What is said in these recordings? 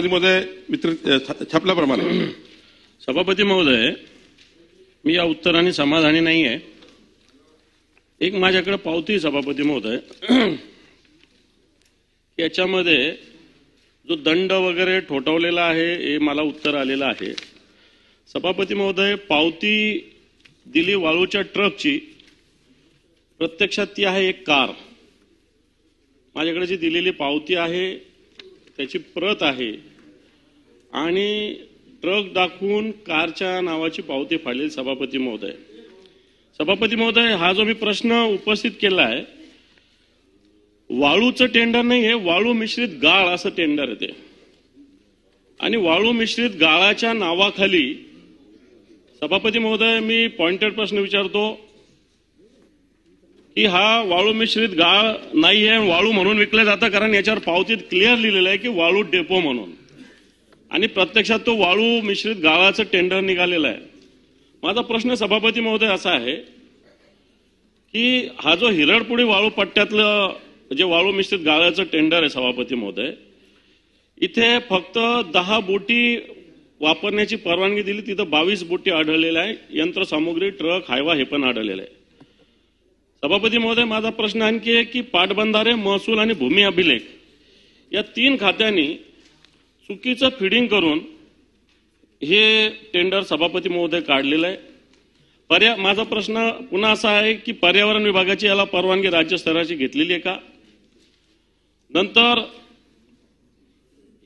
महोदय मित्र छापल्याप्रमाणे सभापती महोदय, मी या उत्तराने समाधानी नाही आहे। एक माझ्याकडे पावती सभापती महोदय, याच्यामध्ये जो दंड वगैरे ठोठावलेला आहे हे मला उत्तर आलेलं आहे। सभापती महोदय, पावती दिली वाळूच्या ट्रकची, प्रत्यक्षात ती आहे एक कार। माझ्याकडे जी दिलेली पावती आहे त्याची प्रत आहे आणि ट्रक दाखवून कारच्या नावाची पावती फाडली। सभापती महोदय, हा जो मी प्रश्न उपस्थित केला आहे, वाळूचं टेंडर नाही आहे, वाळू मिश्रित गाळ असं टेंडर आहे ते। आणि वाळू मिश्रित गाळाच्या नावाखाली सभापती महोदय मी पॉइंटेड प्रश्न विचारतो की हा वाळू मिश्रित गाळ नाही आहे, वाळू म्हणून विकलं जातं, कारण याच्यावर पावतीत क्लिअर लिहिलेलं आहे की वाळू डेपो म्हणून, आणि प्रत्यक्षात तो वाळू मिश्रित गाळाचं टेंडर निघालेलं आहे। माझा प्रश्न सभापती महोदय असा आहे की हा जो हिरडपुडी वाळू पट्ट्यातलं जे वाळू मिश्रित गाळाचं टेंडर आहे सभापती महोदय, इथे फक्त 10 बोटी वापरण्याची परवानगी दिली, तिथं 22 बोटी आढळलेल्या आहे। यंत्रसामुग्री, ट्रक, हायवा हे पण आढळलेलं आहे। सभापती महोदय, माझा प्रश्न आणखी आहे की पाटबंधारे, महसूल आणि भूमी अभिलेख या 3 खात्यांनी चुकीचं फीडिंग करून हे टेंडर सभापती महोदय काढलेलं आहे। माझा प्रश्न पुन्हा असा आहे की पर्यावरण विभागाची याला परवानगी राज्य स्तराची घेतलेली आहे का? नंतर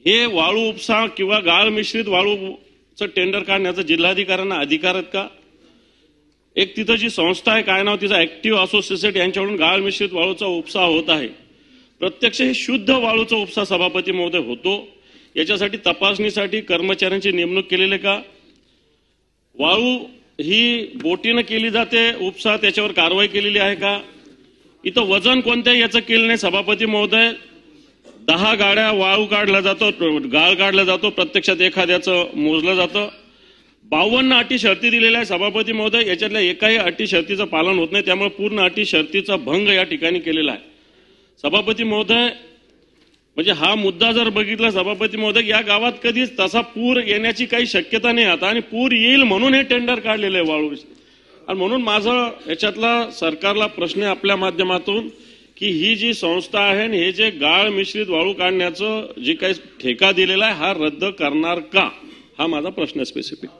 हे वाळू उपसा किंवा गाळ मिश्रित वाळूचं टेंडर काढण्याचा जिल्हाधिकाऱ्यांना अधिकार आहेत का? एक तिथं जी संस्था आहे, काय नाव तिचं, ऍक्टिव्ह असोसिएट, यांच्याकडून गाळ मिश्रित वाळूचा उपसा होत आहे। प्रत्यक्ष हे शुद्ध वाळूचा उपसा सभापती महोदय होतो, याच्यासाठी तपासणीसाठी कर्मचाऱ्यांची नेमणूक केलेली का? वाळू ही बोटीनं केली जाते उपसा, त्याच्यावर कारवाई केलेली आहे का? इथं वजन कोणत्याही याचं केलं नाही सभापती महोदय। 10 गाड्या वाळू काढला जातो, गाळ काढला जातो, प्रत्यक्षात एखाद्याचं मोजलं जातं। 52 अटी शर्ती दिलेल्या आहे सभापती महोदय, याच्यातल्या एकाही अटी शर्तीचं पालन होत नाही, त्यामुळे पूर्ण अटी शर्तीचा भंग या ठिकाणी केलेला आहे। सभापती महोदय, म्हणजे हा मुद्दा जर बघितला सभापती महोदय, या गावात कधीच तसा पूर येण्याची काही शक्यता नाही आता, आणि पूर येईल म्हणून हे टेंडर काढलेलं आहे वाळू। आणि म्हणून माझा याच्यातला सरकारला प्रश्न आहे आपल्या माध्यमातून की ही जी संस्था आहे आणि हे जे गाळ मिश्रित वाळू काढण्याचं जे काही ठेका दिलेला आहे हा रद्द करणार का, हा माझा प्रश्न स्पेसिफिक।